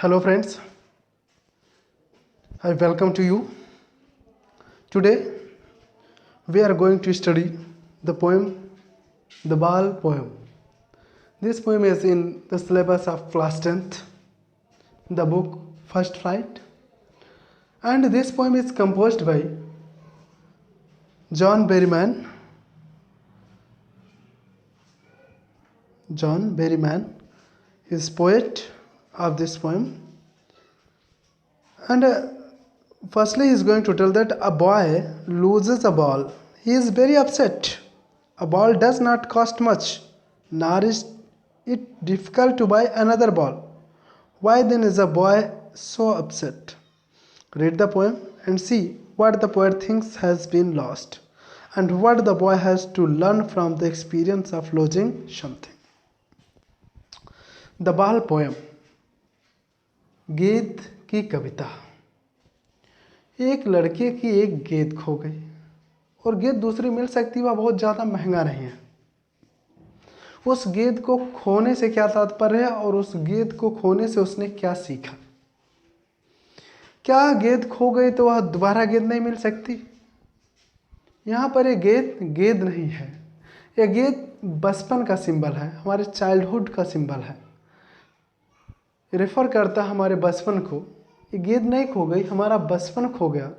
Hello friends, I welcome to you. Today we are going to study the poem The Ball Poem. This poem is in the syllabus of class 10th, the book First Flight, and this poem is composed by John Berryman. John Berryman is poet of this poem, and firstly he is going to tell that a boy loses a ball. He is very upset. A ball does not cost much, nor is it difficult to buy another ball. Why then is a boy so upset? Read the poem and see what the poet thinks has been lost and what the boy has to learn from the experience of losing something. The Ball Poem. गेंद की कविता। एक लड़के की एक गेंद खो गई और गेंद दूसरी मिल सकती, वह बहुत ज़्यादा महंगा नहीं है। उस गेंद को खोने से क्या तात्पर्य है और उस गेंद को खोने से उसने क्या सीखा? क्या गेंद खो गई तो वह दोबारा गेंद नहीं मिल सकती? यहाँ पर ये गेंद नहीं है। यह गेंद बचपन का सिंबल है, हमारे चाइल्डहुड का सिंबल है, रेफर करता हमारे बचपन को। ये गेंद नहीं खो गई, हमारा बचपन खो गया।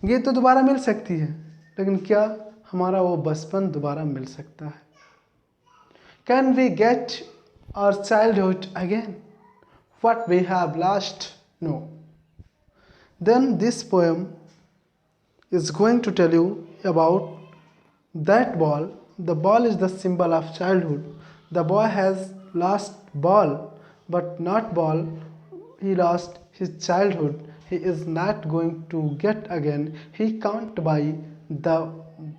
गेंद तो दोबारा मिल सकती है, लेकिन क्या हमारा वो बचपन दोबारा मिल सकता है? Can we get our childhood again? What we have lost? No. Then this poem is going to tell you about that ball. The ball is the symbol of childhood. The boy has lost ball, but not ball. He lost his childhood. He is not going to get again. He can't buy the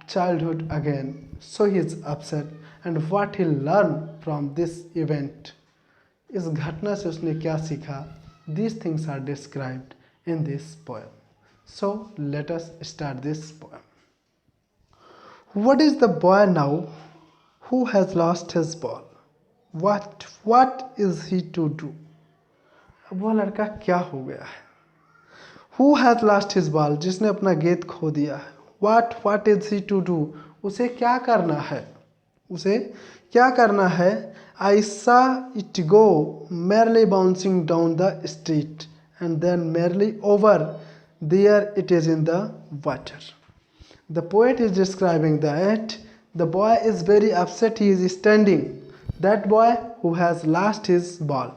childhood again. So he is upset. And what he learned from this event, इस घटना से उसने क्या सीखा? These things are described in this poem. So let us start this poem. What is the boy now who has lost his ball? What is he to do? अब वह लड़का क्या हो गया है? Who has lost his ball? जिसने अपना गेंद खो दिया है। What is he to do? उसे क्या करना है? उसे क्या करना है? I saw it go merrily bouncing down the street and then merrily over. There it is in the water. The poet is describing that the boy is very upset. He is standing. That boy who has lost his ball.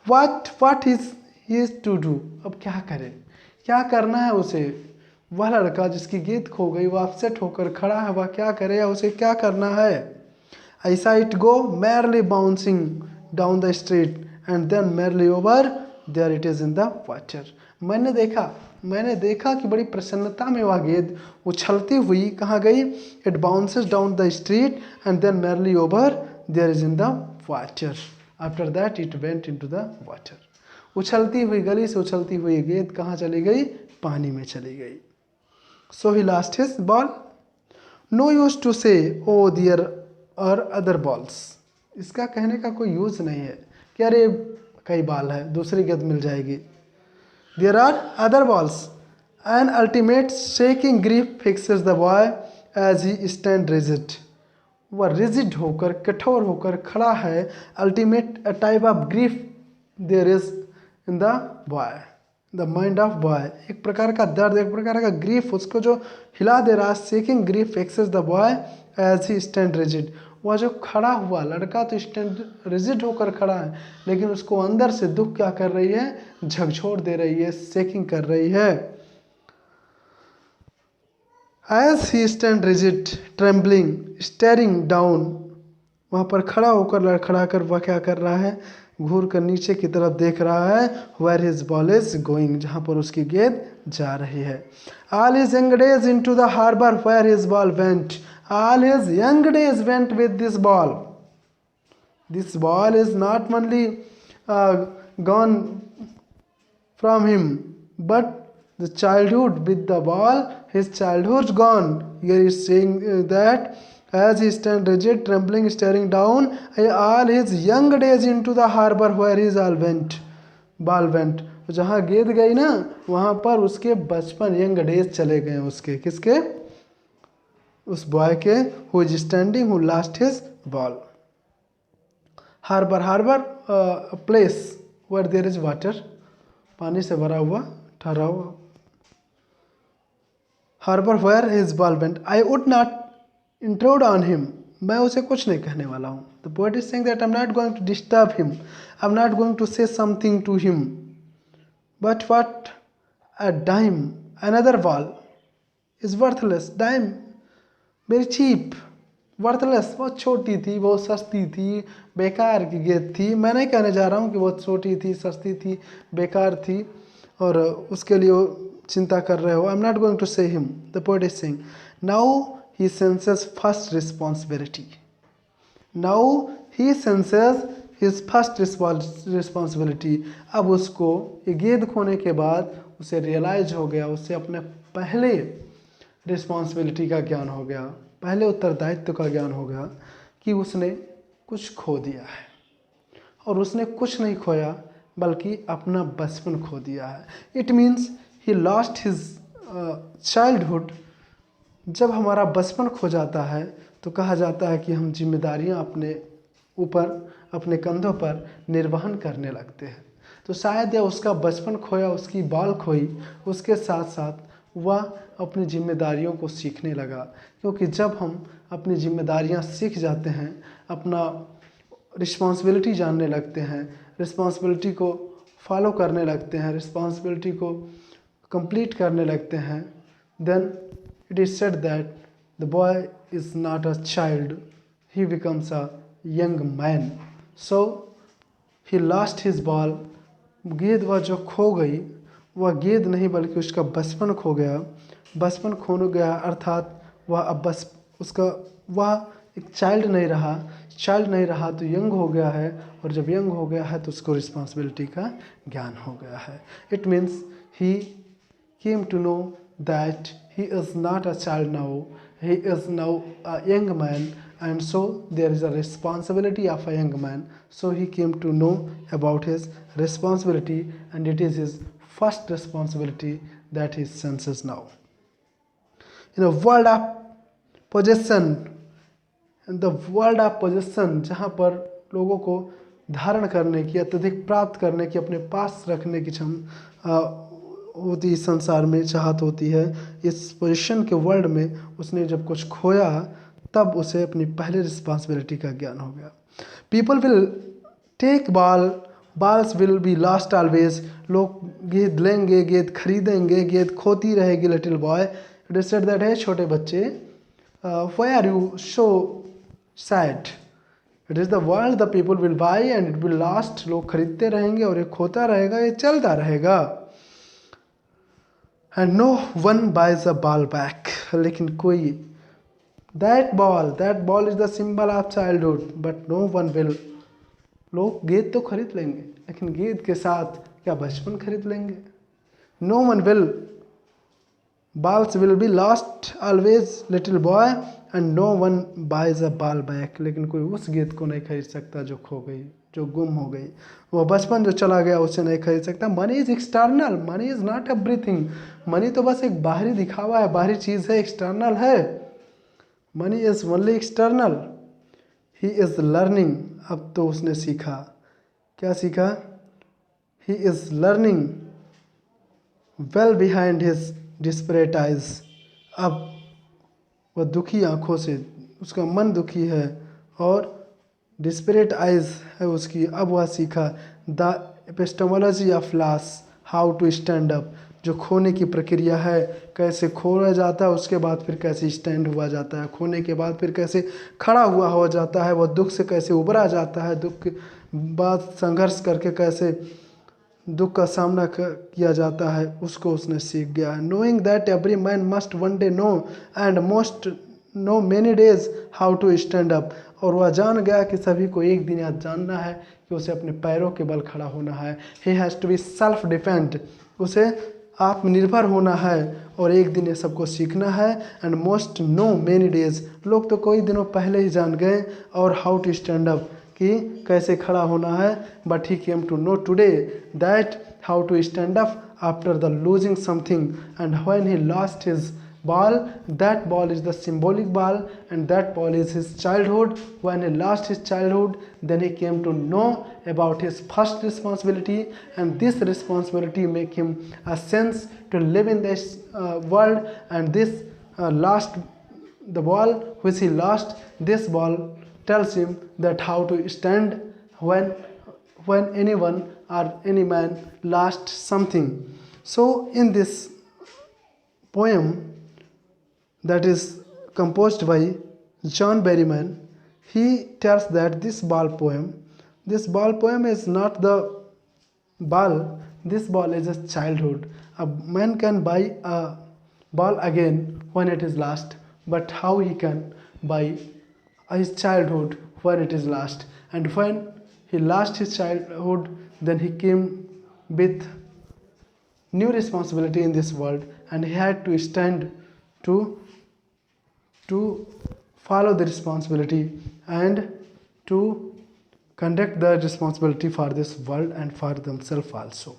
What is he is to do? अब क्या करे? क्या करना है उसे? वह लड़का जिसकी गेंद खो गई, वह अपसेट होकर खड़ा है, वह क्या करे या उसे क्या करना है? I saw it go merrily bouncing down the street and then merrily over. There it is in the water. मैंने देखा कि बड़ी प्रसन्नता में वह गेंद उछलती हुई कहाँ गई? It bounces down the street and then merrily over. There is in the water. After that it went into the water. उछलती हुई, गली से उछलती हुई गेंद कहाँ चली गई? पानी में चली गई. So he lost his ball. No use to say, oh there are other balls. इसका कहने का कोई यूज़ नहीं है कि अरे कई बाल है, दूसरी गेंद मिल जाएगी. There are other balls. An ultimate shaking grief fixes the boy as he stands rigid. वह rigid होकर, कठोर होकर खड़ा है. Ultimate a type of grief there is in the boy, the mind of boy. एक प्रकार का दर्द, एक प्रकार का grief उसको जो हिला दे रहा है. Shaking grief fixes the boy as he stands rigid. वह जो खड़ा हुआ लड़का तो स्टैंड रिजिड होकर खड़ा है, लेकिन उसको अंदर से दुख क्या कर रही है? झकझोर दे रही है, शेकिंग कर रही है. As he stands rigid, trembling, staring down. वहाँ पर खड़ा होकर लड़खड़ा कर वह क्या कर रहा है? घूर कर नीचे की तरफ देख रहा है. Where his ball is going, जहाँ पर उसकी गेंद जा रही है. All his young days into the harbor where his ball went. All his young days went with this ball. This ball is not only gone from him, but the childhood with the ball, his childhood gone. Here he is saying that as he stands rigid, trembling, staring down, all his young days into the harbor where his all went. Ball went, जहाँ गेंद गई ना वहाँ पर उसके बचपन young days चले गए उसके, किसके, उस बॉय के, who is standing who lost his ball. Harbour, harbour place where there is water, पानी से भरा हुआ ठहरा हुआ। Harbour where his ball went, I would not intrude on him, मैं उसे कुछ नहीं कहने वाला हूँ। The poet is saying that I am not going to disturb him, I am not going to say something to him, but what a dime, another ball is worthless, dime very cheap, worthless बहुत छोटी थी, बहुत सस्ती थी, बेकार की गेंद थी। मैं नहीं कहने जा रहा हूँ कि बहुत छोटी थी, सस्ती थी, बेकार थी और उसके लिए वो चिंता कर रहे हो। I am not going to say him, the poet is saying now he senses first responsibility, now he senses his first responsibility. अब उसको ये गेंद खोने के बाद उसे रियलाइज हो गया, उसे अपने पहले रिस्पॉन्सिबिलिटी का ज्ञान हो गया, पहले उत्तरदायित्व का ज्ञान हो गया कि उसने कुछ खो दिया है। और उसने कुछ नहीं खोया बल्कि अपना बचपन खो दिया है। It means he lost his childhood. जब हमारा बचपन खो जाता है तो कहा जाता है कि हम जिम्मेदारियां अपने ऊपर, अपने कंधों पर निर्वहन करने लगते हैं। तो शायद यह उसका बचपन खोया, उसकी बाल खोई, उसके साथ साथ वह अपनी जिम्मेदारियों को सीखने लगा। क्योंकि जब हम अपनी जिम्मेदारियां सीख जाते हैं, अपना रिस्पॉन्सिबिलिटी जानने लगते हैं, रिस्पॉन्सिबिलिटी को फॉलो करने लगते हैं, रिस्पॉन्सिबिलिटी को कंप्लीट करने लगते हैं, then it is said that the boy is not a child, he becomes a young man. So he lost his ball, गेंद वह जो खो गई वह गेंद नहीं बल्कि उसका बचपन खो गया। बचपन खो गया अर्थात वह अब बस उसका वह एक चाइल्ड नहीं रहा तो यंग हो गया है, और जब यंग हो गया है तो उसको रिस्पॉन्सिबिलिटी का ज्ञान हो गया है। It means he came to know that he is not a child now, he is now a young man, and so there is a responsibility of a young man. So he came to know about his responsibility, and it is his first responsibility that he senses now. In a world of possession, in the world of possession, जहाँ पर लोगों को धारण करने की, अत्यधिक प्राप्त करने की, अपने पास रखने की होती संसार में चाहत होती है, इस पोजीशन के वर्ल्ड में उसने जब कुछ खोया तब उसे अपनी पहले रिस्पॉन्सिबिलिटी का ज्ञान हो गया। People will take balls will be lost always, लोग गेंद लेंगे, गेंद खरीदेंगे, गेंद खोती रहेगी। Little boy it is said that, है छोटे बच्चे, why are you so sad, it is the world the people will buy and it will last, लोग खरीदते रहेंगे और ये खोता रहेगा, ये चलता रहेगा। And no one buys a ball back, लेकिन कोई that ball is the symbol of childhood but no one will, लोग गेंद तो खरीद लेंगे लेकिन गेंद के साथ क्या बचपन खरीद लेंगे। No one will, balls will be lost always little boy and no one buys a ball back, लेकिन कोई उस गेंद को नहीं खरीद सकता जो खो गई, जो गुम हो गई। वो बचपन जो चला गया उसे नहीं खरीद सकता। Money is external, money is not everything, money तो बस एक बाहरी दिखावा है, बाहरी चीज़ है, एक्सटर्नल है। Money is only external. He is learning, अब तो उसने सीखा, क्या सीखा? He is learning well behind his desperate eyes, अब वह दुखी आँखों से, उसका मन दुखी है और डिस्परेट आइज है उसकी। अब वह सीखा the epistemology of loss, how to stand up, जो खोने की प्रक्रिया है, कैसे खोया जाता है उसके बाद फिर कैसे स्टैंड हुआ जाता है, खोने के बाद फिर कैसे खड़ा हुआ हो जाता है, वह दुख से कैसे उबरा जाता है, दुख के बाद संघर्ष करके कैसे दुख का सामना किया जाता है, उसको उसने सीख गया है। Knowing that every man must one day know and most know many days how to stand up, और वह जान गया कि सभी को एक दिन याद जानना है कि उसे अपने पैरों के बल खड़ा होना है। He has to be self depend, उसे आत्मनिर्भर होना है और एक दिन ये सबको सीखना है। And most know many days, लोग तो कई दिनों पहले ही जान गए, और हाउ टू स्टैंड अप, कि कैसे खड़ा होना है, but he came to know today that how to stand up after the losing something, and when he lost his ball, that ball is the symbolic ball, and that ball is his childhood. When he lost his childhood, then he came to know about his first responsibility, and this responsibility make him a sense to live in this world. And this lost the ball which he lost, this ball tells him that how to stand when anyone or any man lost something. So in this poem that is composed by John Berryman, he tells that this ball poem is not the ball, this ball is a childhood. A man can buy a ball again when it is lost, but how he can buy his childhood when it is lost? And when he lost his childhood, then he came with new responsibility in this world, and he had to stand to follow the responsibility and to conduct the responsibility for this world and for themselves also.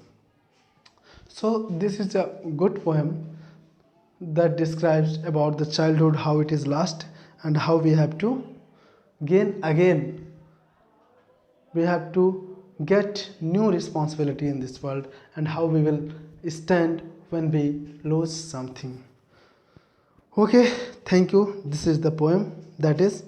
So this is a good poem that describes about the childhood, how it is lost, and how we have to gain again. We have to get new responsibility in this world, and how we will stand when we lose something. Okay, thank you. This is the poem that is